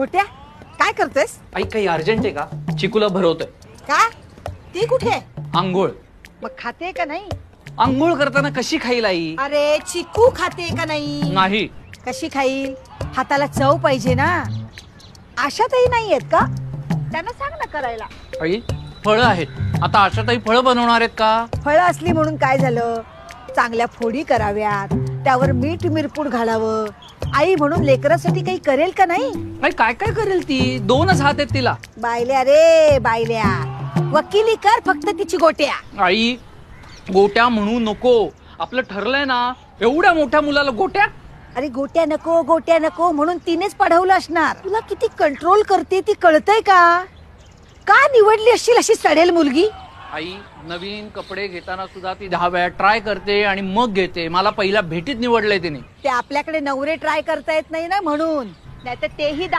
गोट्या काय करतेस? आई काही अर्जंट आहे का? चिकूला भरवतोय. का ती कुठे? आंघोळ. मग खाते का नाही? आंघोळ करताना कशी खाईल आई? अरे चिकू खाते का नाही? नाही. कशी खाईल? हाताला चव पाहिजे ना. आशाताई नाही आहेत का? त्यांना सांग ना करायला. आई फळं आहेत. आता आशाताई फळं बनवणार आहेत का? फळं असली म्हणून काय झालं? चांगल्या फोडी कराव्यात, त्यावर मीठ मिरपूड घालावं. आई म्हणून लेकरासाठी काही करेल का नाही? आई काय काय करेल ती? 2च हात आहेत तिला. बायल्या रे बायल्या, वकिली कर फक्त तिची गोट्या. आई गोट्या म्हणू नको. आपलं ठरलंय ना. एवढ्या मोठ्या मुलाला गोट्या? अरे गोट्या नको म्हणून तिनेच पढवलं असणार. तुला किती कंट्रोल करते ती कळतंय का? का निवडली असशील अशी सडेल मुलगी? आई नवीन कपडे घेताना सुद्धा ती 10 वेळा ट्राय करते आणि मग घेते. मला पहिल्या भेटीत निवडलंय तिने. ते आपल्याकडे नवरे ट्राय करता येत नाही ना म्हणून, नाहीतर तेही 10